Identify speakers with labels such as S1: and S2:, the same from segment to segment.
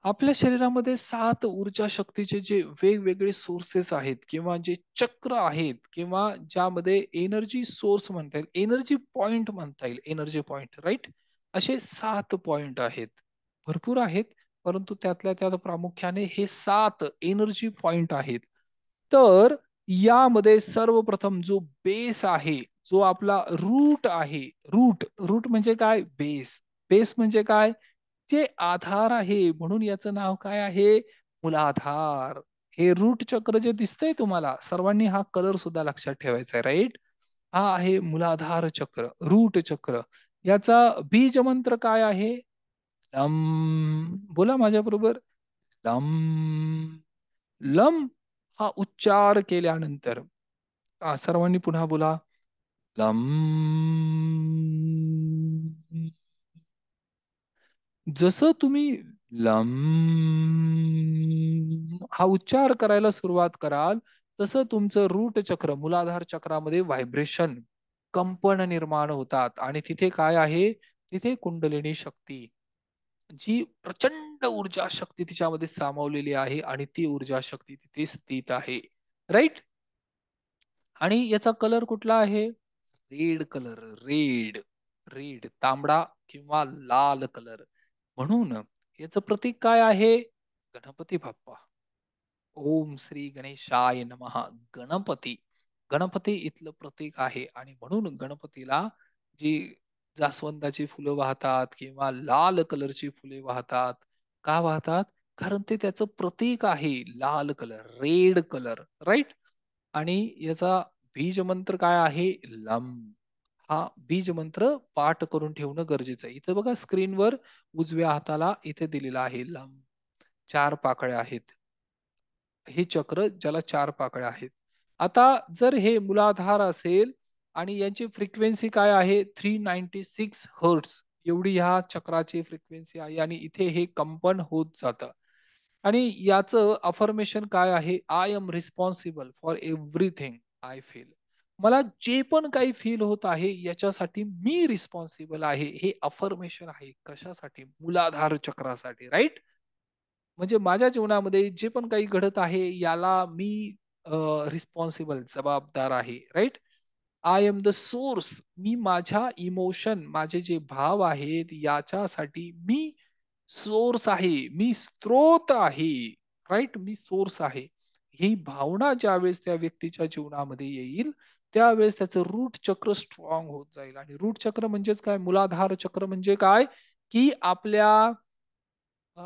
S1: आपल्या शरीरामध्ये 7 ऊर्जा शक्तीचे जे वेगवेगळे सोर्सेस आहेत किंवा जे चक्र आहेत किंवा ज्यामध्ये एनर्जी सोर्स म्हणता येईल, एनर्जी पॉइंट म्हणता येईल, एनर्जी पॉइंट राइट? असे 7 पॉइंट आहेत. भरपूर आहेत, परंतु त्यातल्या त्यात प्रामुख्याने हे 7 एनर्जी पॉइंट आहेत. तर यामध्ये सर्वप्रथम जो बेस आहे, जो आपला रूट आहे, रूट रूट म्हणजे काय? बेस. बेस म्हणजे काय? जे आधार आहे म्हणून याचं नाव काय आहे? मूलाधार. हे रूट चक्र जे दिसतंय तुम्हाला, सर्वांनी हा कलर सुद्धा लक्षात ठेवायचा आहे, राइट? हा आहे मूलाधार चक्र, रूट चक्र. याचा बीज मंत्र काय आहे? लम. बोला माझ्याबरोबर. लम. लम हा उच्चार केल्यानंतर सर्वांनी पुन्हा बोला. लम. जसं तुम्ही लम हा उच्चार करायला सुरुवात कराल, तसं तुमचं रूट चक्र, मूलाधार चक्रामध्ये व्हायब्रेशन, कंपन निर्माण होतात आणि तिथे काय आहे? तिथे कुंडलिनी शक्ती, जी प्रचंड ऊर्जा शक्ती तिच्यामध्ये सामावलेली आहे आणि ती ऊर्जा शक्ती तिथे स्थित आहे. राइट? आणि याचा कलर कुठला आहे? Red colour, red. रेड, तांबडा किंवा लाल कलर. म्हणून याचं प्रतीक काय आहे? गणपती बाप्पा. ओम श्री गणेशाय नमः. गणपती. गणपती इथलं प्रतीक आहे आणि म्हणून गणपतीला जी जास्वंदाची फुलं वाहतात किंवा लाल कलरची फुले वाहतात. का वाहतात? कारण ते त्याचं प्रतीक आहे. लाल कलर, रेड कलर, राइट? आणि याचा बीज मंत्र काय आहे? लम. हा बीज मंत्र पाठ करून ठेवणं गरजेचं आहे. इथे बघा स्क्रीनवर उजव्या हाताला इथे दिलेला आहे लम. 4 पाकळ्या आहेत. हे चक्र ज्याला 4 पाकळ्या आहेत. आता जर हे मूलाधार असेल आणि यांची फ्रिक्वेन्सी काय आहे? 396 हर्ट्झ एवढी ह्या चक्राची फ्रिक्वेन्सी आहे आणि इथे हे कंपन होत जातं. आणि याचं अफर्मेशन काय आहे? I am responsible for everything I feel. मला जे पण काही फील होत आहे याच्यासाठी मी रिस्पॉन्सिबल आहे. हे अफर्मेशन आहे. कशासाठी? मूलाधार चक्रासाठी, राइट? म्हणजे माझ्या जीवनामध्ये जे पण काही घडत आहे याला मी रिस्पॉन्सिबल, जबाबदार आहे, right? I am the source. मी माझ्या इमोशन, माझे जे भाव आहेत याच्यासाठी मी सोर्स आहे. मी स्रोत आहे. राइट? मी सोर्स आहे. ही भावना ज्यावेळेस त्या व्यक्तीच्या जीवनामध्ये येईल, त्यावेळेस त्याचं रूट चक्र स्ट्रॉंग होत जाईल. आणि रूट चक्र म्हणजेच काय? मूलाधार चक्र म्हणजे काय? की आपल्या अ,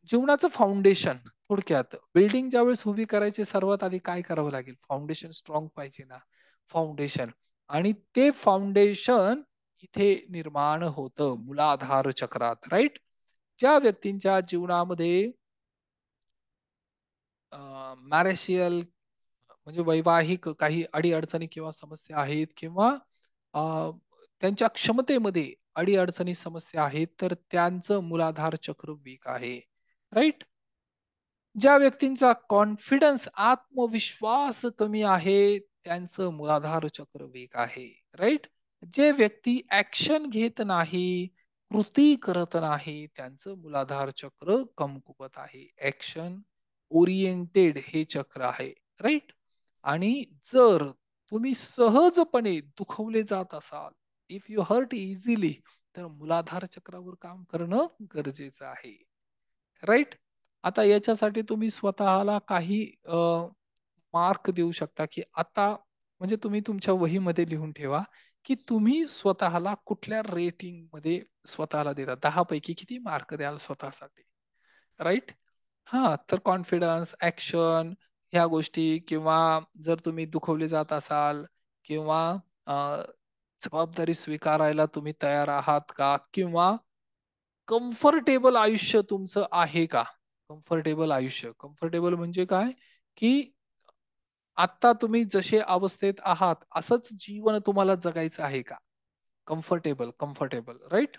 S1: जीवनाचं फाउंडेशन. थोडक्यात बिल्डिंग ज्यावेळेस उभी करायची सर्वात आधी काय करावं लागेल? फाउंडेशन स्ट्रॉंग पाहिजे ना. फाउंडेशन. आणि ते फाउंडेशन इथे निर्माण होतं मूलाधार चक्रात, राइट? ज्या व्यक्तींच्या जीवनामध्ये मॅरेशियल म्हणजे वैवाहिक काही अडी-अडचणी किंवा समस्या आहेत किंवा अ, त्यांच्या क्षमतेमध्ये अडी-अडचणी, समस्या आहेत, तर त्यांचं मूलाधार चक्र वीक आहे. राइट? ज्या व्यक्तींचा कॉन्फिडन्स, आत्मविश्वास कमी आहे, त्यांचं मूलाधार चक्र वीक आहे. राइट? जे व्यक्ती ॲक्शन घेत नाही, कृती करत नाही, त्यांचं मूलाधार चक्र कमकुवत आहे. ॲक्शन ओरिएंटेड हे चक्र आहे. राइट? आणि जर तुम्ही सहजपणे दुखवले जात असाल, इफ यू हर्ट इझिली, तर मूलाधार चक्रावर काम करणं गरजेचं आहे. राइट? आता याच्यासाठी तुम्ही स्वतःला काही मार्क देऊ शकता, की आता म्हणजे तुम्ही तुमच्या वहीमध्ये लिहून ठेवा, की तुम्ही स्वतःला कुठल्या रेटिंगमध्ये स्वतःला देता. 10 पैकी किती मार्क द्याल स्वतःसाठी? राइट? हां, तर कॉन्फिडन्स, ॲक्शन ह्या गोष्टी किंवा जर तुम्ही दुखवले जात असाल किंवा अ, जबाबदारी स्वीकारायला तुम्ही तयार आहात का? किंवा कम्फर्टेबल आयुष्य तुमचं आहे का? कम्फर्टेबल आयुष्य. कम्फर्टेबल म्हणजे काय? की आत्ता तुम्ही जसे अवस्थेत आहात, असंच जीवन तुम्हाला जगायचं आहे का? Comfortable, comfortable, right?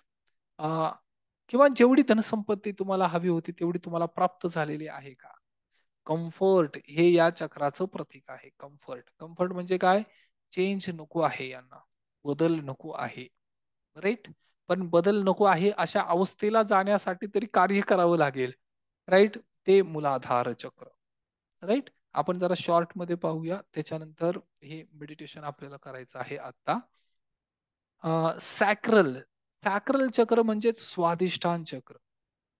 S1: किंवा जेवढी धनसंपत्ती तुम्हाला हवी होती, तेवढी तुम्हाला प्राप्त झालेली आहे का? कम्फर्ट हे या चक्राचं प्रतीक आहे. कम्फर्ट. कम्फर्ट म्हणजे काय? चेंज नको आहे यांना. बदल नको आहे. राइट? पण बदल नको आहे अशा अवस्थेला जाण्यासाठी तरी कार्य करावं लागेल. राईट, ते मूलाधार चक्र. राईट, आपण जरा शॉर्ट मध्ये पाहूया, त्याच्यानंतर हे मेडिटेशन आपल्याला करायचं आहे आता. सॅक्रल सॅक्रल चक्र म्हणजे स्वादिष्ठान चक्र.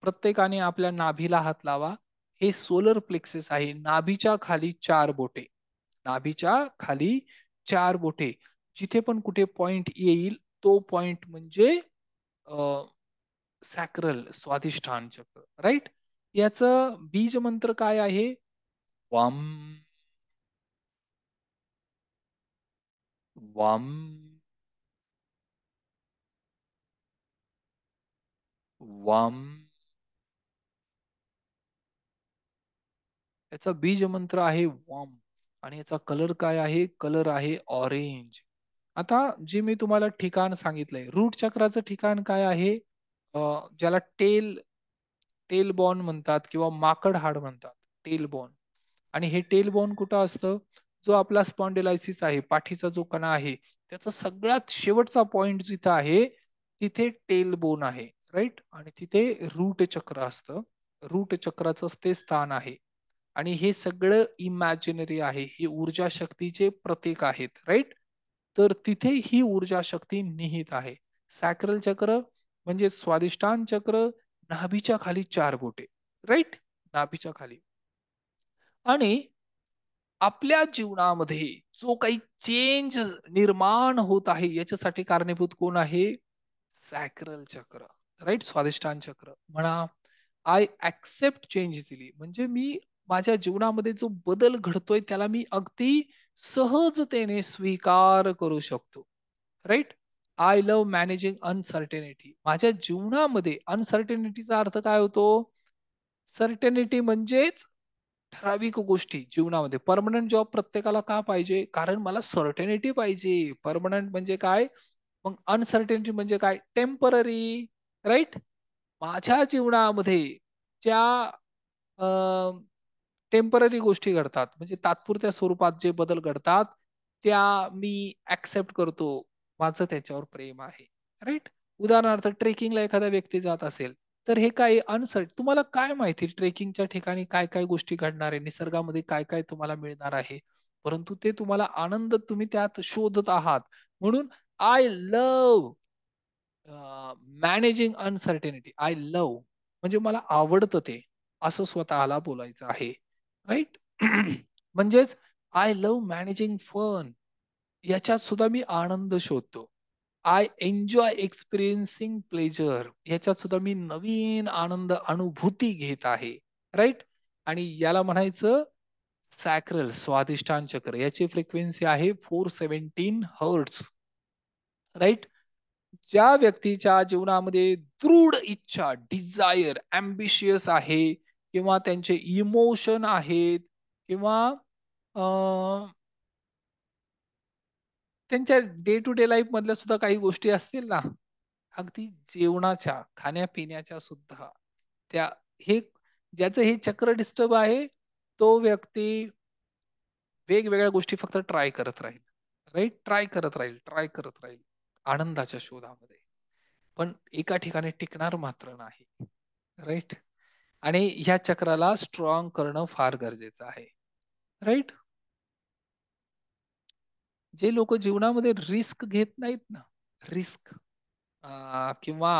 S1: प्रत्येकाने आपल्या नाभीला हात लावा. हे सोलर प्लेक्सेस आहे. नाभीच्या खाली 4 बोटे. नाभीच्या खाली 4 बोटे. जिथे पण कुठे पॉइंट येईल तो पॉइंट म्हणजे सॅक्रल स्वादिष्ठान चक्र. राईट, याचं बीज मंत्र काय आहे? वम वम वम. याचा बीज मंत्र आहे वम. आणि याचा कलर काय आहे? कलर आहे ऑरेंज. आता जे मी तुम्हाला ठिकाण सांगितलंय, रूट चक्राचं ठिकाण काय आहे? ज्याला टेल बॉन म्हणतात किंवा माकड हाड म्हणतात, टेल बॉन. आणि हे टेल बॉन कुठं असतं? जो आपला स्पॉन्डिलायसिस आहे, पाठीचा जो कणा आहे, त्याचा सगळ्यात शेवटचा पॉइंट जिथं आहे तिथे टेल बोन आहे. राईट, आणि तिथे रूट चक्र असतं. रूट चक्राचं ते स्थान आहे. आणि हे सगळं इमॅजिनरी आहे, हे ऊर्जा शक्तीचे प्रतीक आहेत. राईट, तर तिथे ही ऊर्जा शक्ती निहित आहे. सॅक्रल चक्र म्हणजे स्वादिष्टान चक्र, नाभीच्या खाली 4 बोटे. राईट, नाभीच्या खाली. आणि आपल्या जीवनामध्ये जो काही चेंज निर्माण होत आहे याच्यासाठी कारणीभूत कोण आहे? सॅक्रल चक्र. राईट, स्वादिष्टान चक्र म्हणा. आय ऍक्सेप्ट चेंज इझिली म्हणजे मी माझ्या जीवनामध्ये जो बदल घडतोय त्याला मी अगदी सहजतेने स्वीकार करू शकतो. Right, I love managing uncertainty. माझ्या जीवनामध्ये अनसर्टेनिटीचा अर्थ काय होतो? सर्टेनिटी म्हणजेच ठराविक गोष्टी जीवनामध्ये. परमनंट जॉब प्रत्येकाला का पाहिजे? कारण मला सर्टेनिटी पाहिजे. परमनंट म्हणजे काय? मग अनसर्टेनिटी म्हणजे काय? टेम्पररी. राईट, माझ्या जीवनामध्ये ज्या टेम्पररी गोष्टी घडतात म्हणजे तात्पुरत्या स्वरूपात जे बदल घडतात, त्या मी ऍक्सेप्ट करतो. माझं त्याच्यावर प्रेम आहे. राईट, उदाहरणार्थ ट्रेकिंगला एखादा व्यक्ती जात असेल, तर हे काय तुम्हाला काय माहिती ट्रेकिंगच्या ठिकाणी काय काय गोष्टी घडणार आहे, निसर्गामध्ये काय काय तुम्हाला मिळणार आहे, परंतु ते तुम्हाला आनंद तुम्ही त्यात शोधत आहात. म्हणून I love managing uncertainty. I love म्हणजे मला आवडतं ते, असं स्वतःला बोलायचं आहे. राईट, म्हणजेच आय लव्ह मॅनेजिंग फन. याच्यात सुद्धा मी आनंद शोधतो. I enjoy experiencing pleasure. याच्यात सुद्धा मी नवीन आनंद अनुभूती घेत आहे. राईट, आणि याला म्हणायचं सॅक्रल स्वादिष्टान चक्र. याची फ्रिक्वेन्सी आहे 417 हर्ट्स. राईट, ज्या व्यक्तीच्या जीवनामध्ये दृढ इच्छा, डिझायर, अम्बिशियस आहे, किंवा त्यांचे इमोशन आहेत, किंवा त्यांच्या डे टू डे लाईफ मधल्या सुद्धा काही गोष्टी असतील ना, अगदी जेवणाच्या, खाण्यापिण्याच्या सुद्धा त्या, हे ज्याचं हे चक्र डिस्टर्ब आहे, तो व्यक्ती वेगवेगळ्या गोष्टी फक्त ट्राय करत राहील. राईट, ट्राय करत राहील आनंदाच्या शोधामध्ये, पण एका ठिकाणी टिकणार मात्र नाही. राईट, आणि ह्या चक्राला स्ट्रॉंग करणं फार गरजेचं आहे. राईट, जे लोक जीवनामध्ये रिस्क घेत नाहीत ना, रिस्क, किंवा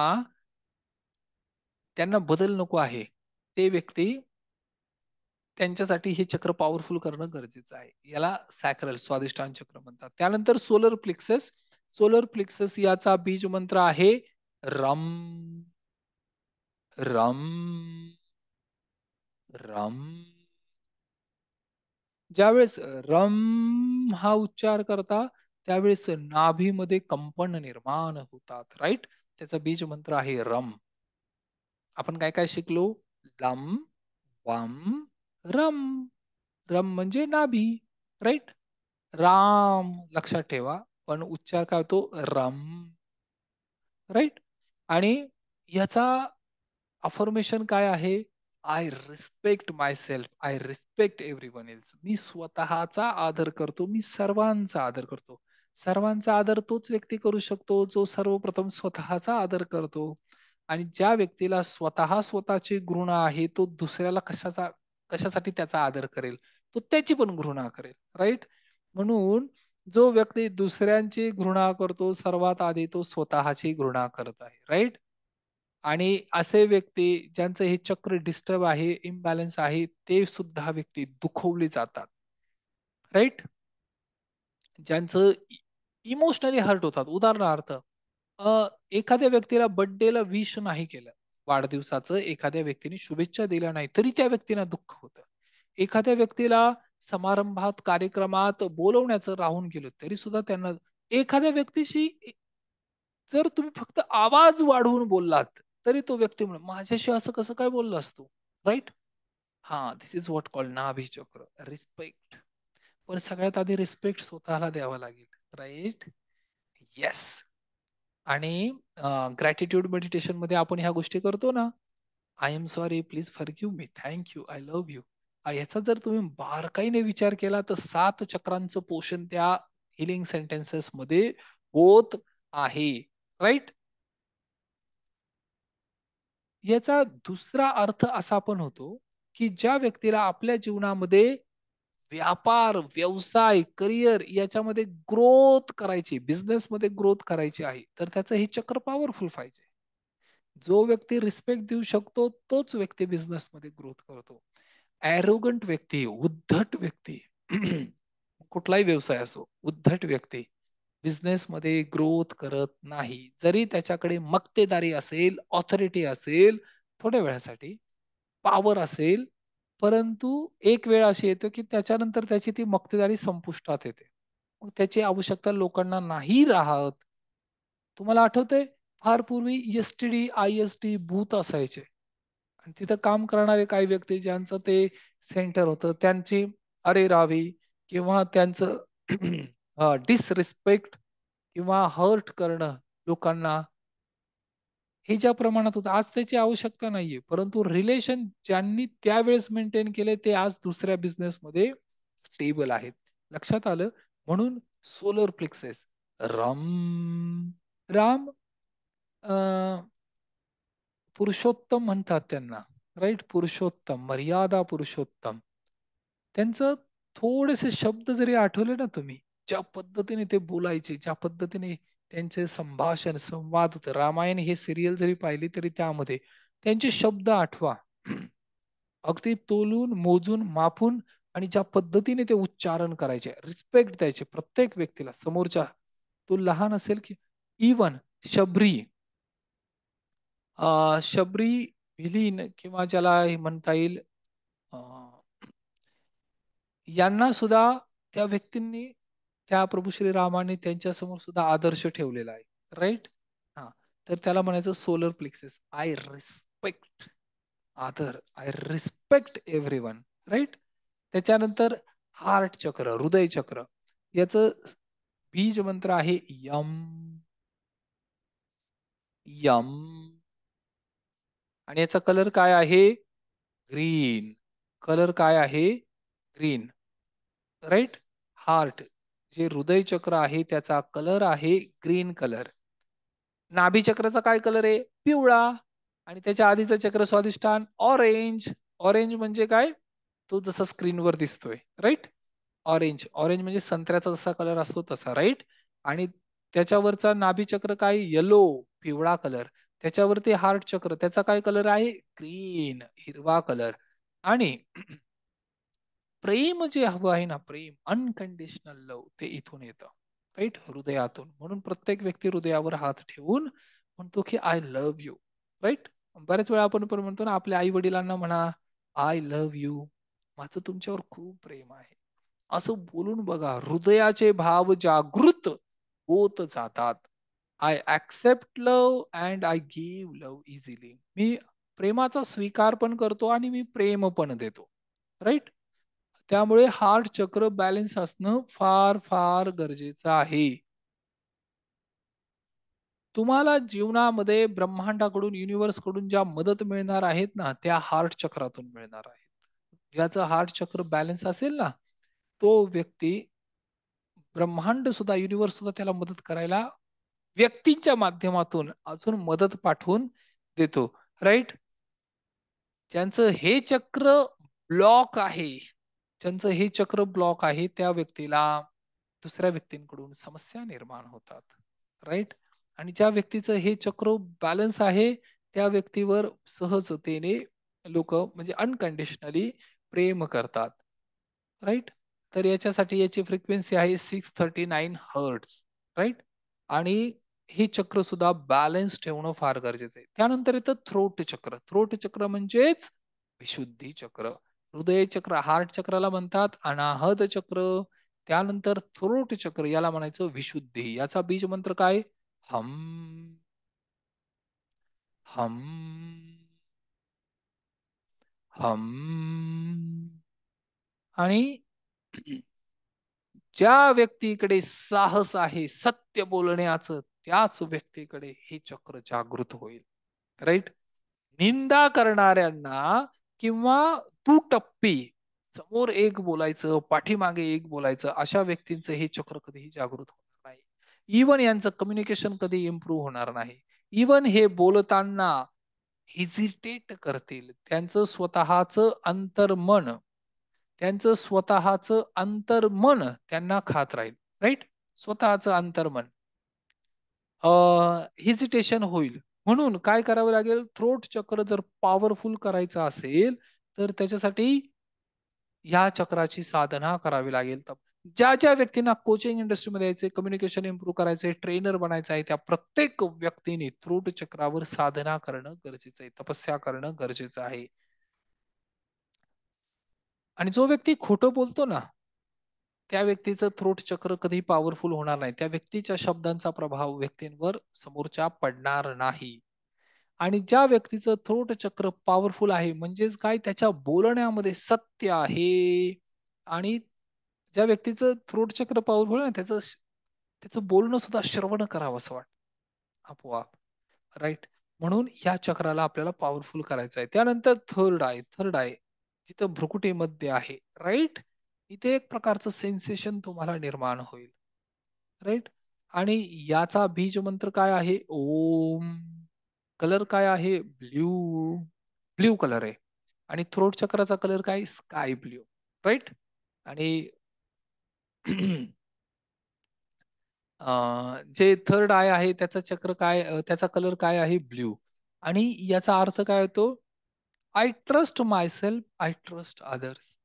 S1: त्यांना बदल नको आहे, ते व्यक्ती, त्यांच्यासाठी हे चक्र पॉवरफुल करणं गरजेचं आहे. याला सॅक्रल स्वादिष्टान चक्र म्हणतात. त्यानंतर सोलर प्लेक्सस. सोलर प्लेक्सस याचा बीज मंत्र आहे रम रम रम. ज्यावेळेस रम हा उच्चार करता, त्यावेळेस नाभीमध्ये कंपन निर्माण होतात. राईट, त्याचा बीज मंत्र आहे रम. आपण काय काय शिकलो? लम, वम, रम. रम म्हणजे नाभी. राईट, राम लक्षात ठेवा, पण उच्चार काय होतो? रम. राईट, आणि याचा अफर्मेशन काय आहे? I respect myself, I respect everyone else. मी स्वतःचा आदर करतो, मी सर्वांचा आदर करतो. सर्वांचा आदर तोच व्यक्ती करू शकतो जो सर्वप्रथम स्वतःचा आदर करतो. आणि ज्या व्यक्तीला स्वतःची घृणा आहे तो दुसऱ्याला कशासाठी त्याचा आदर करेल, तो त्याची पण घृणा करेल. राईट? म्हणून जो व्यक्ती दुसऱ्यांची घृणा करतो सर्वात आधी तो स्वतःची घृणा करत आहे. राईट? आणि असे व्यक्ती ज्यांचं हे चक्र डिस्टर्ब आहे, इम्बॅलन्स आहे, ते सुद्धा व्यक्ती दुखवले जातात. राईट? ज्यांचं इमोशनली हर्ट होतात. उदाहरणार्थ एखाद्या व्यक्तीला बर्थडेला विश नाही केलं, वाढदिवसाचं एखाद्या व्यक्तीने शुभेच्छा दिल्या नाही, तरी त्या व्यक्तीला दुःख होतं. एखाद्या व्यक्तीला समारंभात, कार्यक्रमात बोलवण्याचं राहून गेलं, तरी सुद्धा त्यांना एखाद्या व्यक्तीशी जर तुम्ही फक्त आवाज वाढवून बोललात, तरी तो व्यक्ती म्हणेल, "माझ्याशी असं कसं काय बोललास तू?" राइट? हां, धिस इज व्हॉट कॉल्ड नाभी चक्र, रिस्पेक्ट. पण सगळ्यात आधी रिस्पेक्ट स्वतःला द्यावा लागेल. राइट? येस. आणि ग्रॅटिट्यूड मेडिटेशनमध्ये आपण ह्या गोष्टी करतो ना, I am sorry, please forgive me, thank you, I love you. ह्याचा जर तुम्ही बारकाईने विचार केला तर 7 चक्रांचं पोषण त्या हिलिंग सेंटेन्सेस मध्ये होत आहे. राइट? याचा दुसरा अर्थ असा पण होतो, की ज्या व्यक्तीला आपल्या जीवनामध्ये व्यापार, व्यवसाय, करिअर याच्यामध्ये ग्रोथ करायची, बिझनेसमध्ये ग्रोथ करायची आहे, तर त्याचं हे चक्र पॉवरफुल पाहिजे. जो व्यक्ती रिस्पेक्ट देऊ शकतो, तोच व्यक्ती बिझनेसमध्ये ग्रोथ करतो. ॲरोगंट व्यक्ती, उद्धट व्यक्ती, कुठलाही व्यवसाय असो, उद्धट व्यक्ती बिझनेसमध्ये ग्रोथ करत नाही. जरी त्याच्याकडे मक्तेदारी असेल, ऑथॉरिटी असेल, थोड्या वेळासाठी पॉवर असेल, परंतु एक वेळ अशी येते, की त्याच्यानंतर त्याची ती मक्तेदारी संपुष्टात येते. मग त्याची आवश्यकता लोकांना नाही राहत. तुम्हाला आठवतंय फार पूर्वी एस-टी-डी, आय-एस-टी बूथ असायचे आणि तिथं काम करणारे काही व्यक्ती ज्यांचं ते सेंटर होतं, त्यांची अरेरावी किंवा त्यांचं डिसरिस्पेक्ट किंवा हर्ट करणं लोकांना, हे ज्या प्रमाणात होतं, आज त्याची आवश्यकता नाहीये. परंतु रिलेशन ज्यांनी त्यावेळेस मेंटेन केले, ते आज दुसऱ्या बिझनेसमध्ये स्टेबल आहेत. लक्षात आलं? म्हणून सोलर प्लेक्सेस, रम, राम अ, पुरुषोत्तम म्हणतात त्यांना. राइट? पुरुषोत्तम, मर्यादा पुरुषोत्तम. त्यांचं थोडेसे शब्द जरी आठवले ना तुम्ही, ज्या पद्धतीने ते बोलायचे, ज्या पद्धतीने त्यांचे संभाषण, संवाद होते. रामायण हे सीरियल जरी पाहिली तरी त्यामध्ये त्यांचे शब्द आठवा. अगदी तोलून, मोजून, मापून आणि ज्या पद्धतीने ते उच्चारण करायचे, रिस्पेक्ट द्यायचे प्रत्येक व्यक्तीला समोरच्या. तो लहान असेल की इवन शबरी, शबरी विलीन किंवा ज्याला हे म्हणता येईल, अ, यांना सुद्धा त्या व्यक्तींनी, त्या प्रभू श्रीरामाने त्यांच्यासमोर सुद्धा आदर्श ठेवलेला आहे. राइट? हां. तर त्याला म्हणायचं सोलर प्लेक्सेस. आय रिस्पेक्ट आदर. I respect everyone. राइट? त्याच्यानंतर हार्ट चक्र, हृदय चक्र. याचं बीज मंत्र आहे यम, यम. आणि याचा कलर काय आहे? ग्रीन. कलर काय आहे? ग्रीन. राइट? हार्ट, जे हृदय चक्र आहे त्याचा कलर आहे ग्रीन कलर. नाभी चक्राचा काय कलर आहे? पिवळा. आणि त्याच्या आधीचं चक्र स्वादिष्टान ऑरेंज. ऑरेंज म्हणजे काय? तो जसा स्क्रीनवर दिसतोय. राइट? ऑरेंज. ऑरेंज म्हणजे संत्र्याचा जसा कलर असतो तसा. राइट? आणि त्याच्यावरचा नाभी चक्र काय? येलो, पिवळा कलर. त्याच्यावरती हार्ट चक्र, त्याचा काय कलर आहे? ग्रीन, हिरवा कलर. आणि प्रेम जे हवं आहे ना, प्रेम, अनकंडिशनल लव्ह, ते इथून येतं. राईट? हृदयातून. म्हणून प्रत्येक व्यक्ती हृदयावर हात ठेवून म्हणतो की आय लव्ह यू. राईट? बऱ्याच वेळा आपण पण म्हणतो ना, आपल्या आई वडिलांना म्हणा, आय लव्ह यू, माझं तुमच्यावर खूप प्रेम आहे. असं बोलून बघा, हृदयाचे भाव जागृत होत जातात. I accept love and I give love easily. मी प्रेमाचा स्वीकार पण करतो आणि मी प्रेम पण देतो. राईट? त्यामुळे हार्ट चक्र बॅलन्स असणं फार फार गरजेचं आहे. तुम्हाला जीवनामध्ये ब्रह्मांडाकडून, युनिव्हर्स कडून ज्या मदत मिळणार आहेत ना, त्या हार्ट चक्रातून मिळणार आहेत. ज्याचं हार्ट चक्र बॅलन्स असेल ना, तो व्यक्ती, ब्रह्मांड सुद्धा, युनिव्हर्स सुद्धा त्याला मदत करायला व्यक्तींच्या माध्यमातून अजून मदत पाठवून देतो. राईट? ज्यांचं हे चक्र ब्लॉक आहे, ज्यांचं हे चक्र ब्लॉक आहे त्या व्यक्तीला दुसऱ्या व्यक्तींकडून समस्या निर्माण होतात. राईट? आणि ज्या व्यक्तीचं हे चक्र बॅलन्स आहे त्या व्यक्तीवर सहजतेने लोक म्हणजे अनकंडिशनली प्रेम करतात. राईट? तर याच्यासाठी याची फ्रिक्वेन्सी आहे 639 हर्ट्झ. राईट? आणि हे चक्र सुद्धा बॅलन्स ठेवणं फार गरजेचं आहे. त्यानंतर येतं थ्रोट चक्र. थ्रोट चक्र म्हणजेच विशुद्धी चक्र. हृदय चक्र, हार्ट चक्राला म्हणतात अनाहत चक्र. त्यानंतर थ्रोट चक्र याला म्हणायचं विशुद्धी. याचा बीज मंत्र काय? हम, हम, हम. आणि ज्या व्यक्तीकडे साहस आहे सत्य बोलण्याचं त्याच व्यक्तीकडे हे चक्र जागृत होईल. राईट? निंदा करणाऱ्यांना किंवा तू टप्पी समोर एक बोलायचं पाठीमागे एक बोलायचं अशा व्यक्तींचं हे चक्र कधीही जागृत होणार नाही. इवन यांचं कम्युनिकेशन कधी इम्प्रूव्ह होणार नाही. इवन हे बोलताना हेजिटेट करतील. त्यांचं स्वतःचं अंतर्मन त्यांना खात राहील. राईट? स्वतःचं अंतर्मन हेजिटेशन होईल. म्हणून काय करावं लागेल? थ्रोट चक्र जर पॉवरफुल करायचं असेल, तर त्याच्यासाठी या चक्राची साधना करावी लागेल. तर ज्या व्यक्तींना कोचिंग इंडस्ट्रीमध्ये यायचे, कम्युनिकेशन इम्प्रूव्ह करायचे, ट्रेनर बनायचं आहे, त्या प्रत्येक व्यक्तीने थ्रोट चक्रावर साधना करणं गरजेचं आहे. तपस्या करणं गरजेचं आहे. आणि जो व्यक्ती खोटं बोलतो ना, त्या व्यक्तीचं थ्रोट चक्र कधी पॉवरफुल होणार नाही. त्या व्यक्तीच्या शब्दांचा प्रभाव व्यक्तींवर समोरच्या पडणार नाही. आणि ज्या व्यक्तीचं थ्रोट चक्र पॉवरफुल आहे म्हणजेच काय त्याच्या बोलण्यामध्ये सत्य आहे आणि ज्या व्यक्तीचं थ्रोट चक्र पॉवरफुल आहे त्याचं बोलणं सुद्धा श्रवण करावं असं वाटतं आपोआप. राईट? म्हणून या चक्राला आपल्याला पॉवरफुल करायचं आहे. त्यानंतर थर्ड आहे जिथं भ्रुकुटीमध्ये आहे. राईट? इथे एक प्रकारचं सेन्सेशन तुम्हाला निर्माण होईल. राईट? आणि याचा बीज मंत्र काय आहे? ओम. कलर काय आहे? ब्ल्यू. ब्ल्यू कलर आहे. आणि थ्रोट चक्राचा कलर काय? Sky blue. राईट? आणि जे थर्ड आय आहे त्याचं चक्र काय त्याचा कलर काय आहे? ब्ल्यू. आणि याचा अर्थ काय होतो? I trust myself, I trust others.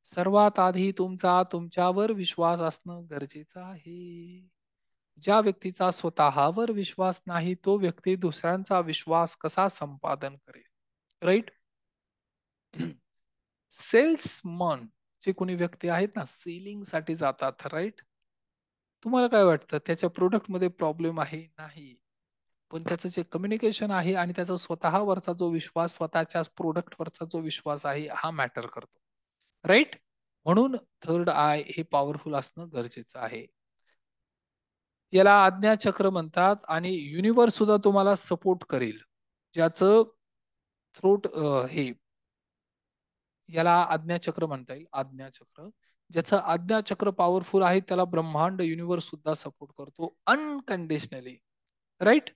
S1: सर्वात आधी तुमच्यावर विश्वास असणं गरजेचं आहे. ज्या व्यक्तीचा स्वतःवर विश्वास नाही तो व्यक्ती दुसऱ्यांचा विश्वास कसा संपादन करेल? राईट? सेल्समन जे कोणी व्यक्ती आहेत ना सेलिंग साठी जातात. राईट? तुम्हाला काय वाटतं त्याच्या प्रोडक्ट मध्ये प्रॉब्लेम आहे? नाही. पण त्याचं जे कम्युनिकेशन आहे आणि त्याचा स्वतःवरचा जो विश्वास स्वतःच्या प्रोडक्ट वरचा जो विश्वास आहे हा मॅटर करतो. राईट? म्हणून थर्ड आय हे पॉवरफुल असणं गरजेचं आहे. याला आज्ञाचक्र म्हणतात आणि युनिव्हर्स सुद्धा तुम्हाला सपोर्ट करेल. ज्याचं थ्रोट हे याला आज्ञाचक्र म्हणता येईल. आज्ञाचक्र ज्याचं आज्ञाचक्र पॉवरफुल आहे त्याला ब्रह्मांड युनिव्हर्स सुद्धा सपोर्ट करतो अनकंडिशनली. राईट?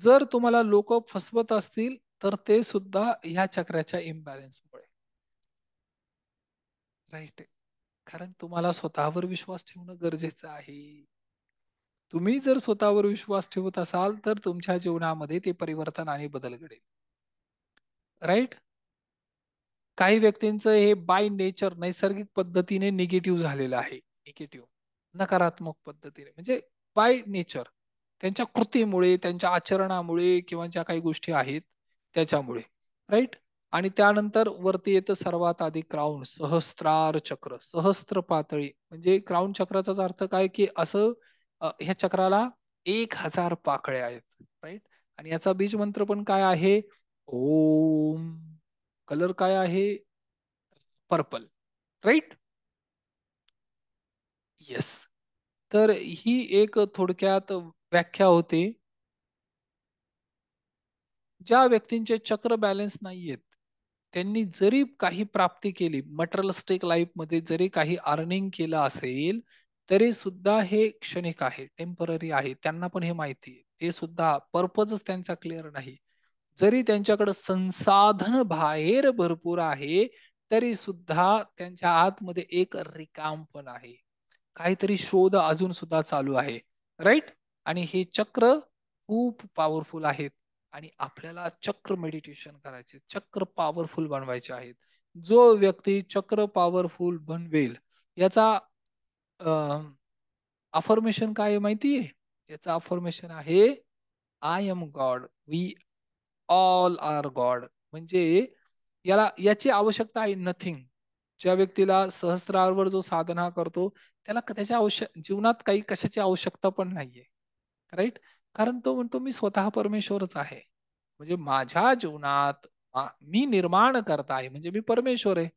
S1: जर तुम्हाला लोक फसवत असतील तर ते सुद्धा ह्या चक्राच्या इम्बॅलन्समुळे. राईट? कारण तुम्हाला स्वतःवर विश्वास ठेवणं गरजेचं आहे. तुम्ही जर स्वतःवर विश्वास ठेवत असाल तर तुमच्या जीवनामध्ये ते परिवर्तन आणि बदल घडेल. राईट? काही व्यक्तींचं हे बाय नेचर नैसर्गिक पद्धतीने निगेटिव्ह झालेलं आहे. निगेटिव्ह नकारात्मक पद्धतीने म्हणजे बाय नेचर त्यांच्या कृतीमुळे त्यांच्या आचरणामुळे किंवा ज्या काही गोष्टी आहेत त्याच्यामुळे. राईट? आणि त्यानंतर वरती येतं सर्वात आधी क्राऊन सहस्त्रार चक्र सहस्त्र पातळी म्हणजे क्राऊन चक्राचा अर्थ काय की असं ह्या चक्राला 1000 पाकळ्या आहेत. राईट? आणि याचा बीज मंत्र पण काय आहे? ओम. कलर काय आहे? पर्पल. राईट? येस. तर ही एक थोडक्यात व्याख्या होते. ज्या व्यक्तींचे चक्र बॅलन्स नाहीयेत त्यांनी जरी काही प्राप्ती केली मटेरियलिस्टिक लाईफ मध्ये जरी काही अर्निंग केलं असेल तरी सुद्धा हे क्षणिक आहे, टेम्पररी आहे. त्यांना पण हे माहिती आहे. ते सुद्धा पर्पजच त्यांचा क्लिअर नाही. जरी त्यांच्याकडे संसाधन बाहेर भरपूर आहे, तरी सुद्धा त्यांच्या आतमध्ये एक रिकामपण आहे. काहीतरी शोध अजून सुद्धा चालू आहे. राइट? आणि हे चक्र खूप पॉवरफुल आहेत आणि आपल्याला चक्र मेडिटेशन करायचे, चक्र पॉवरफुल बनवायचे आहेत. जो व्यक्ती चक्र पॉवरफुल बनवेल याचा अफर्मेशन काय आहे माहितीये? याचं अफर्मेशन आहे I am God, we all are God. म्हणजे याची आवश्यकता आहे नथिंग. ज्या व्यक्तीला सहस्त्रावर जो साधना करतो त्याला त्याच्या जीवनात काही कशाची आवश्यकता पण नाहीये. राईट? कारण तो म्हणतो मी स्वतः परमेश्वरच आहे. म्हणजे माझ्या जीवनात मी निर्माण करता आहे म्हणजे मी परमेश्वर आहे.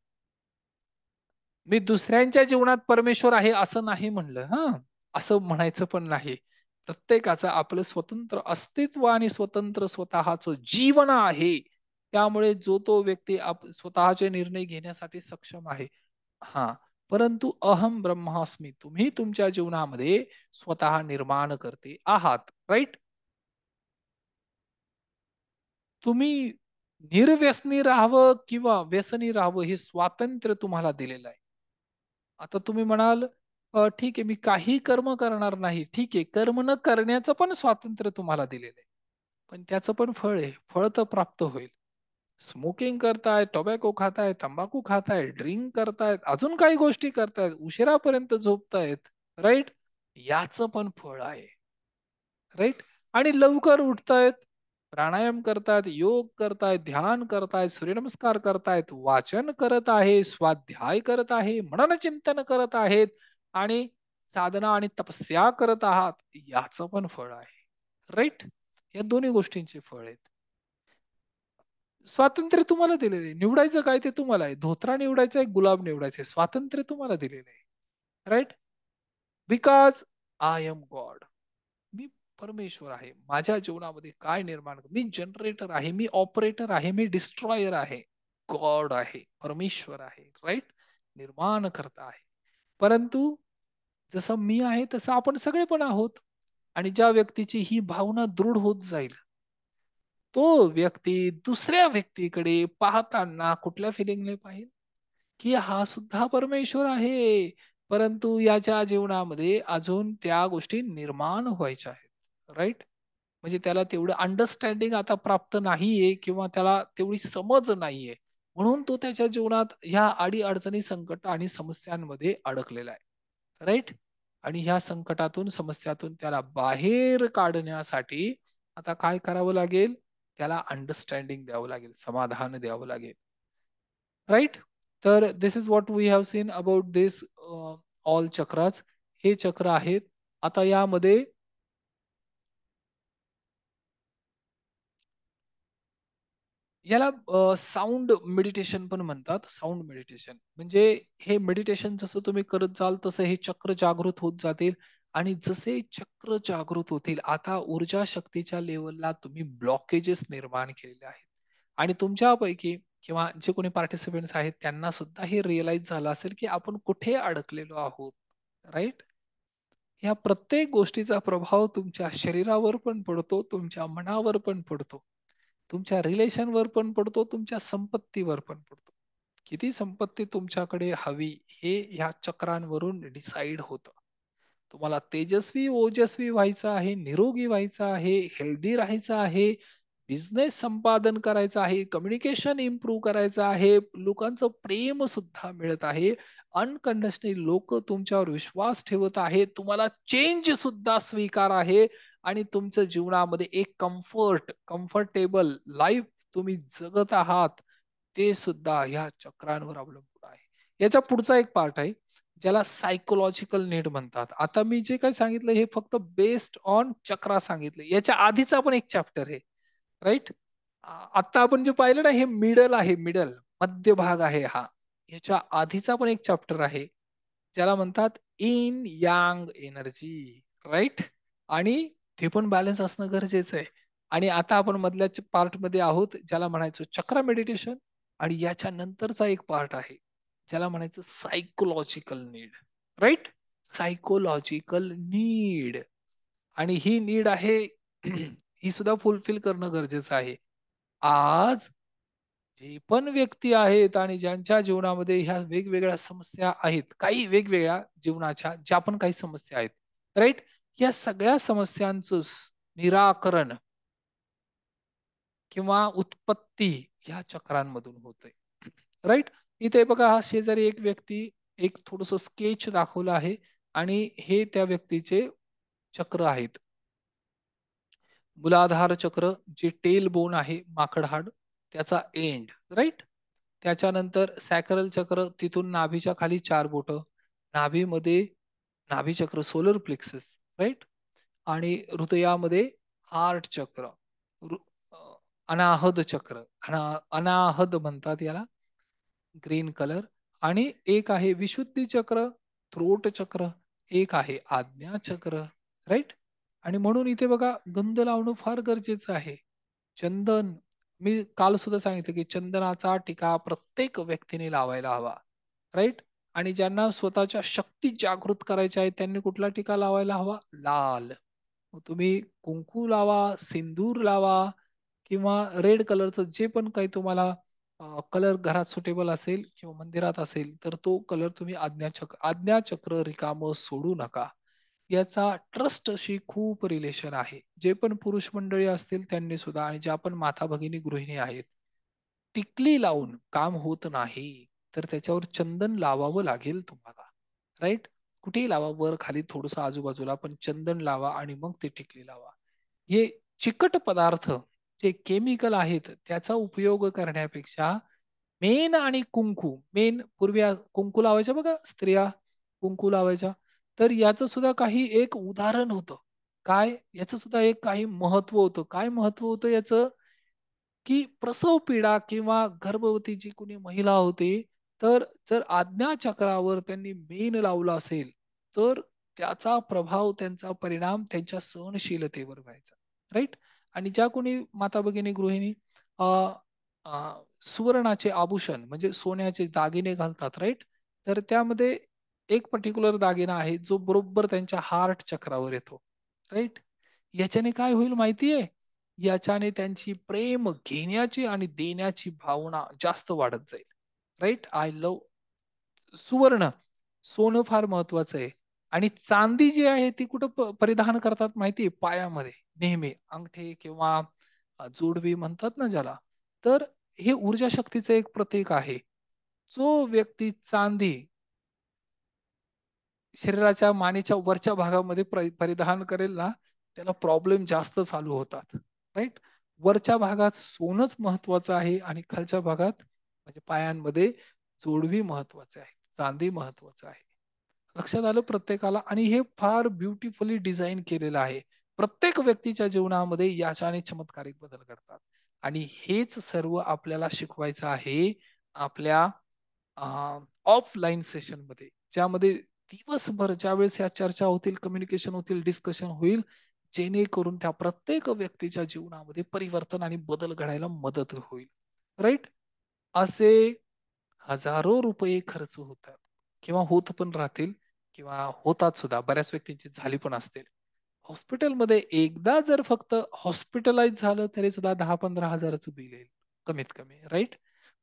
S1: मी दुसऱ्यांच्या जीवनात परमेश्वर आहे असं नाही म्हणलं हां. असं म्हणायचं पण नाही. प्रत्येकाचं आपलं स्वतंत्र अस्तित्व आणि स्वतंत्र स्वतःचं जीवन आहे. त्यामुळे जो तो व्यक्ती स्वतःचे निर्णय घेण्यासाठी सक्षम आहे. हां. परंतु अहम ब्रह्मास्मी तुम्ही तुमच्या जीवनामध्ये स्वतः निर्माण करते आहात. राइट? तुम्ही निर्व्यसनी राहावं किंवा व्यसनी राहावं हे स्वातंत्र्य तुम्हाला दिलेलं आहे. आता तुम्ही म्हणाल, ठीक आहे मी काही कर्म करणार नाही." ठीक आहे, कर्म न करण्याचं पण स्वातंत्र्य तुम्हाला दिलेलं आहे. पण त्याचं पण फळ आहे. फळ तर प्राप्त होईल. स्मोकिंग करतायत, टोबॅको खातायत, तंबाखू खातायत, ड्रिंक करतायत, अजून काही गोष्टी करतायत, उशिरापर्यंत झोपतायत, राइट? याचं पण फळ आहे. राइट? आणि लवकर उठतायत, प्राणायाम करतायत, योग करतायत, ध्यान करतायत, सूर्यनमस्कार करतायत, वाचन करत आहे, स्वाध्याय करत आहे, मननचिंतन करत आहेत आणि साधना आणि तपस्या करत आहात. याचं पण फळ आहे. राइट? या दोन्ही गोष्टींचे फळ आहेत. स्वातंत्र्य तुम्हाला दिलेलं आहे. निवडायचं काय ते तुम्हाला आहे. धोतरा निवडायचा आहे, गुलाब निवडायचा आहे. स्वातंत्र्य तुम्हाला दिलेलं आहे. Right? Because I am God. मी परमेश्वर आहे. माझ्या जीवनामध्ये काय निर्माण मी जनरेटर आहे, मी ऑपरेटर आहे, मी डिस्ट्रॉयर आहे. गॉड आहे, परमेश्वर आहे. राइट? निर्माण करता आहे. परंतु जसं मी आहे तसं आपण सगळे पण आहोत. आणि ज्या व्यक्तीची ही भावना दृढ होत जाईल, तो व्यक्ती दुसऱ्या व्यक्तीकडे पाहताना कुठल्या फिलिंगने पाहिल? की हा सुद्धा परमेश्वर आहे. परंतु याच्या जीवनामध्ये अजून त्या गोष्टी निर्माण व्हायच्या आहेत. राइट? म्हणजे त्याला तेवढं अंडरस्टँडिंग आता प्राप्त नाहीये किंवा त्याला तेवढी समज नाहीये. म्हणून तो त्याच्या जीवनात ह्या अडी-अडचणी, संकट आणि समस्यांमध्ये अडकलेला आहे. राइट? आणि ह्या संकटातून, समस्यातून त्याला बाहेर काढण्यासाठी आता काय करावं लागेल? त्याला अंडरस्टँडिंग द्यावं लागेल, समाधान द्यावं लागेल. राइट? तर this is what we have seen about this all chakras. हे चक्र आहेत. आता यामध्ये याला साउंड मेडिटेशन पण म्हणतात. साउंड मेडिटेशन म्हणजे हे मेडिटेशन जसं तुम्ही करत जाल तसं हे चक्र जागृत होत जातील आणि जसे चक्र जागृत होतील आता ऊर्जा शक्तीच्या लेवलला तुम्ही ब्लॉकेजेस निर्माण केलेले आहेत आणि तुमच्यापैकी किंवा जे कोणी पार्टिसिपेंट्स आहेत त्यांना सुद्धा हे रिअलाइज झालं असेल की आपण कुठे अडकलेलो आहोत. राईट? ह्या प्रत्येक गोष्टीचा प्रभाव तुमच्या शरीरावर पण पडतो, तुमच्या मनावर पण पडतो. तुमच्या रिलेशनवर पण पडतो, तुमच्या संपत्तीवर पण पडतो. किती संपत्ती तुमच्याकडे हवी हे ह्या चक्रांवरून डिसाईड होतं. तुम्हाला तेजस्वी, ओजस्वी व्हायचं आहे, निरोगी व्हायचं आहे, हेल्दी राहायचं आहे, बिझनेस संपादन करायचं आहे, कम्युनिकेशन इम्प्रूव्ह करायचं आहे, लोकांचं प्रेम सुद्धा मिळत आहे. अनकंडिशनली लोक तुमच्यावर विश्वास ठेवत आहेत. तुम्हाला चेंज सुद्धा स्वीकार आहे आणि तुमच्या जीवनामध्ये एक कम्फर्टेबल लाईफ तुम्ही जगत आहात. ते सुद्धा ह्या चक्रांवर अवलंबून आहे. याच्या पुढचा एक पार्ट आहे, ज्याला सायकोलॉजिकल नीड म्हणतात. आता मी जे काही सांगितलं हे फक्त बेस्ड ऑन चक्रा सांगितले. याच्या आधीचा पण एक चॅप्टर आहे. राइट? आता आपण जे पाहिलं ना हे मिडल आहे, मिडल मध्य भाग आहे हा. याच्या आधीचा पण एक चॅप्टर आहे, ज्याला म्हणतात इन यांग एनर्जी. राइट? आणि ते पण बॅलन्स असणं गरजेचं आहे. आणि आता आपण मधल्या पार्ट मध्ये आहोत, ज्याला म्हणायचं चक्र मेडिटेशन आणि याच्या नंतरचा एक पार्ट आहे, ज्याला म्हणायचं psychological need. Right? Psychological need. आणि ही नीड आहे ही सुद्धा फुलफिल करणं गरजेचं आहे. आज जे पण व्यक्ती आहेत आणि ज्यांच्या जीवनामध्ये ह्या वेगवेगळ्या समस्या आहेत, काही वेगवेगळ्या जीवनाच्या ज्या पण काही समस्या आहेत, राईट? या सगळ्या समस्यांचं निराकरण किंवा उत्पत्ती ह्या चक्रांमधून होते, राईट? इथे बघा, हा शेजारी एक व्यक्ती एक थोडस स्केच दाखवलं आहे आणि हे त्या व्यक्तीचे चक्र आहेत. मूलाधार चक्र, जे टेल बोन आहे, माकड हाड, त्याचा एंड, राईट? त्याच्यानंतर सॅक्रल चक्र, तिथून नाभीच्या खाली 4 बोट, नाभीमध्ये नाभी चक्र, सोलर प्लेक्सस, राईट? आणि हृदयामध्ये हार्ट चक्र, हृ- अ, अनाहद चक्र, अनाहद म्हणतात याला, ग्रीन कलर. आणि एक आहे विशुद्धी चक्र, थ्रोट चक्र, एक आहे आज्ञा चक्र, राईट? आणि म्हणून इथे बघा, गंध लावणं फार गरजेचं आहे. चंदन, मी काल सुद्धा सांगितलं की चंदनाचा टिका प्रत्येक व्यक्तीने लावायला हवा, राईट? आणि ज्यांना स्वतःच्या शक्ती जागृत करायच्या आहेत त्यांनी कुठला टिका लावायला हवा? लाल. मग तुम्ही कुंकू लावा, सिंदूर लावा, किंवा रेड कलरचं जे पण काही तुम्हाला कलर घरात सुटेबल असेल किंवा मंदिरात असेल तर तो कलर तुम्ही आज्ञाचक्र रिकामं सोडू नका. याचा ट्रस्टशी खूप रिलेशन आहे. जे पण पुरुष मंडळी असतील त्यांनी सुद्धा, आणि ज्या पण माता भगिनी गृहिणी आहेत, टिकली लावून काम होत नाही, तर त्याच्यावर चंदन लावावं लागेल तुम्हाला, राईट? कुठेही लावा, वर खाली थोडस आजूबाजूला, पण चंदन लावा आणि मग ते टिकली लावा. हे चिकट पदार्थ जे केमिकल आहेत त्याचा उपयोग करण्यापेक्षा मेन आणि कुंकू, मेन पूर्वी कुंकू लावायच्या बघा स्त्रिया, कुंकू लावायच्या, तर याचं सुद्धा काही एक उदाहरण होतं. काय? याचं सुद्धा एक काही महत्व होतं. काय महत्व होतं याचं? की प्रसव पीडा किंवा गर्भवती जी कोणी महिला होती, तर जर आज्ञा चक्रावर त्यांनी मेन लावला असेल, तर त्याचा प्रभाव, त्यांचा परिणाम त्यांच्या सहनशीलतेवर व्हायचा, राईट? आणि ज्या कोणी माता भगिनी गृहिणी अ, अ, सुवर्णाचे आभूषण म्हणजे सोन्याचे दागिने घालतात, राईट? तर त्यामध्ये एक पर्टिक्युलर दागिना आहे जो बरोबर त्यांच्या हार्ट चक्रावर येतो, राईट? याच्याने काय होईल माहितीये? याच्याने त्यांची प्रेम घेण्याची आणि देण्याची भावना जास्त वाढत जाईल, राईट? आय लव्ह सुवर्ण, सोनं फार महत्वाचं आहे. आणि चांदी जी आहे ती कुठं परिधान करतात माहितीये? पायामध्ये नेहमी अंगठे किंवा जोडवी म्हणतात ना ज्याला. तर हे ऊर्जा शक्तीचं एक प्रतीक आहे. जो व्यक्ती चांदी शरीराच्या मानेच्या वरच्या भागामध्ये परिधान करेल ना, त्याला प्रॉब्लेम जास्त चालू होतात, राईट? वरच्या भागात सोनंच महत्वाचं आहे आणि खालच्या भागात म्हणजे पायांमध्ये जोडवी महत्वाचे आहे, चांदी महत्वाचं आहे. लक्षात आलं प्रत्येकाला? आणि हे फार ब्युटिफुली डिझाईन केलेलं आहे. प्रत्येक व्यक्तीच्या जीवनामध्ये याच्याने चमत्कारिक बदल घडतात. आणि हेच सर्व आपल्याला शिकवायचं आहे आपल्या ऑफलाईन सेशन मध्ये, ज्यामध्ये दिवसभर ज्यावेळेस या चर्चा होतील, कम्युनिकेशन होतील, डिस्कशन होईल, जेणेकरून त्या प्रत्येक व्यक्तीच्या जीवनामध्ये परिवर्तन आणि बदल घडायला मदत होईल, राईट? असे हजारो रुपये खर्च होतात किंवा होत पण राहतील किंवा होतात सुद्धा, बऱ्याच व्यक्तींची झाली पण असतील. हॉस्पिटलमध्ये एकदा जर फक्त हॉस्पिटलाइज झालं तरी सुद्धा 10-15 हजाराचं बिल येईल कमीत कमी, राईट?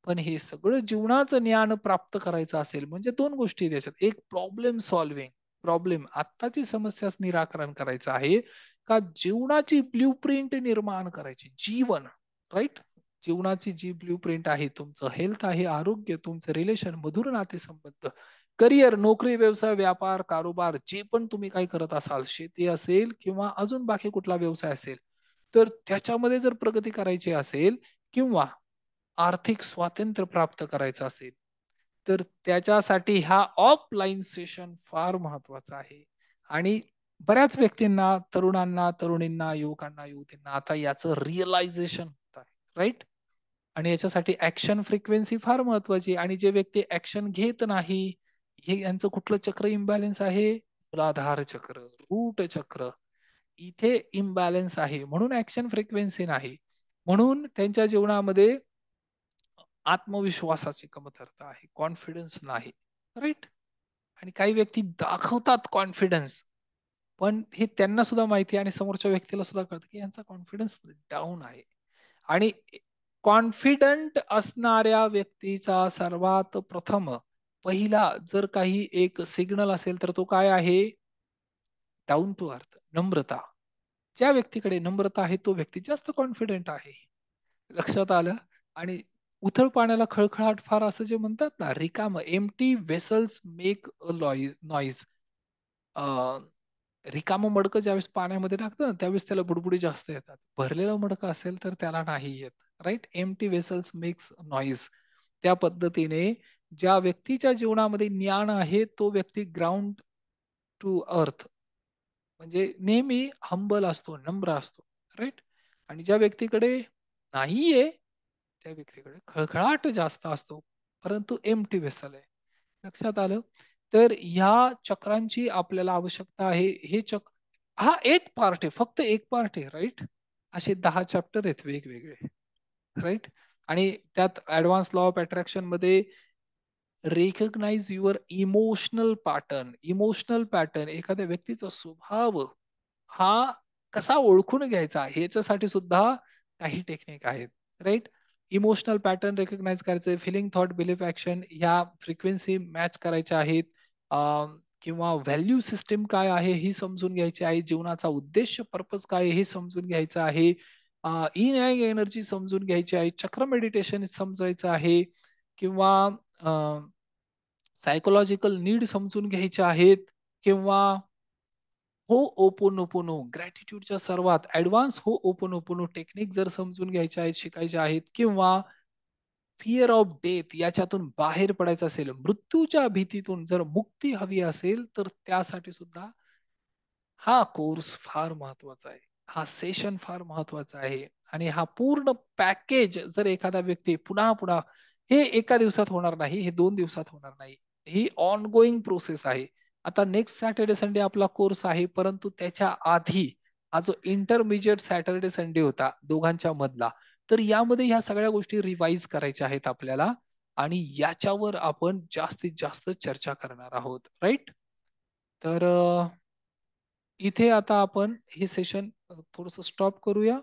S1: पण हे सगळं जीवनाचं ज्ञान प्राप्त करायचं असेल म्हणजे दोन गोष्टी आहेत त्याच्यात. एक प्रॉब्लेम सॉल्व्हिंग, प्रॉब्लेम आत्ताची समस्या निराकरण करायचं आहे, का जीवनाची ब्ल्यूप्रिंट निर्माण करायची, जीवन, राईट? जीवनाची जी ब्ल्यूप्रिंट आहे, तुमचं हेल्थ आहे, आरोग्य, तुमचं रिलेशन, मधुर नातेसंबंध, करिअर, नोकरी, व्यवसाय, व्यापार, कारोबार, जे पण तुम्ही काही करत असाल, शेती असेल किंवा अजून बाकी कुठला व्यवसाय असेल, तर त्याच्यामध्ये जर प्रगती करायची असेल किंवा आर्थिक स्वातंत्र्य प्राप्त करायचं असेल, तर त्याच्यासाठी हा ऑफलाईन सेशन फार महत्वाचा आहे. आणि बऱ्याच व्यक्तींना, तरुणांना, तरुणींना, युवकांना, युवतींना आता याचं रिअलायझेशन होत आहे, राईट? आणि याच्यासाठी ऍक्शन फ्रिक्वेन्सी फार महत्वाची आहे. आणि जे व्यक्ती ऍक्शन घेत नाही, हे यांचं कुठलं चक्र इम्बॅलन्स आहे? मूलाधार चक्र, रूट चक्र, इथे इम्बॅलन्स आहे, म्हणून ऍक्शन फ्रिक्वेन्सी नाही. म्हणून त्यांच्या जीवनामध्ये आत्मविश्वासाची कमतरता आहे, कॉन्फिडन्स नाही, राईट? आणि काही व्यक्ती दाखवतात कॉन्फिडन्स, पण हे त्यांना सुद्धा माहिती आहे आणि समोरच्या व्यक्तीला सुद्धा कळतं की यांचा कॉन्फिडन्स डाऊन आहे. आणि कॉन्फिडंट असणाऱ्या व्यक्तीचा सर्वात प्रथम पहिला जर काही एक सिग्नल असेल तर तो काय आहे? डाऊन टू अर्थ, नम्रता. ज्या व्यक्तीकडे नम्रता आहे तो व्यक्ती जास्त कॉन्फिडेंट आहे. लक्षात आलं? आणि उथळ पाण्याला खळखळाट फार असं जे म्हणतात ना, रिकामं empty vessels make a noise. रिकामं मडकं ज्यावेळेस पाण्यामध्ये टाकतं ना, त्यावेळेस त्याला बुडबुडी जास्त येतात. भरलेलं मडकं असेल तर त्याला नाही येत. Right? Empty vessels makes noise. त्या पद्धतीने ज्या व्यक्तीच्या जीवनामध्ये ज्ञान आहे, तो व्यक्ती ग्राउंड टू अर्थ म्हणजे नेहमी हंबल असतो, नम्र असतो. राइट? आणि ज्या व्यक्तीकडे नाहीये, त्या व्यक्तीकडे खळखळाट जास्त असतो, परंतु एम्प्टी व्हेसल आहे. लक्षात आलं? तर ह्या चक्रांची आपल्याला आवश्यकता आहे. हे चक्र हा एक पार्ट आहे, फक्त एक पार्ट आहे, राइट? असे 10 चॅप्टर आहेत वेगवेगळे, राइट? आणि त्यात ॲडव्हान्स लॉ ऑफ अट्रॅक्शन मध्ये recognise your emotional pattern. Emotional pattern एखाद्या व्यक्तीचा स्वभाव हा कसा ओळखून घ्यायचा ह्याच्यासाठी सुद्धा काही टेक्निक आहेत. राइट? इमोशनल पॅटर्न रिकॉग्नाइज करायचे, फिलिंग, थॉट, बिलीफ, ॲक्शन ह्या फ्रिक्वेन्सी मॅच करायच्या आहेत. किंवा व्हॅल्यू सिस्टम काय आहे ही समजून घ्यायची आहे. जीवनाचा उद्देश, पर्पज काय आहे हे समजून घ्यायचं आहे. इन यांग एनर्जी समजून घ्यायची आहे. चक्र मेडिटेशन समजायचं आहे किंवा सायकोलॉजिकल नीड समजून घ्यायच्या आहेत किंवा हो ओपोनोपोनो ग्रॅटिट्यूडच्या सर्वात ऍडव्हान्स हो ओपोनोपोनो टेक्निक जर समजून घ्यायच्या आहेत, शिकायच्या आहेत किंवा फिअर ऑफ डेथ याच्यातून बाहेर पडायचं असेल, मृत्यूच्या भीतीतून जर मुक्ती हवी असेल, तर त्यासाठी सुद्धा हा कोर्स फार महत्वाचा आहे. हा सेशन फार महत्वाचा आहे आणि हा पूर्ण पॅकेज जर एखादा व्यक्ती पुन्हा-पुन्हा हे एका दिवसात होणार नाही, हे 2 दिवसात होणार नाही. ही ऑनगोइंग प्रोसेस आहे. आता नेक्स्ट सॅटर्डे, संडे आपला कोर्स आहे, परंतु त्याच्या आधी हा जो इंटरमिजिएट सॅटर्डे, संडे होता दोघांच्या मधला, तर यामध्ये ह्या सगळ्या गोष्टी रिवाईज करायच्या आहेत आपल्याला आणि याच्यावर आपण जास्तीत जास्त चर्चा करणार आहोत. राइट? तर इथे आता आपण हे सेशन थोडंसं स्टॉप करूया.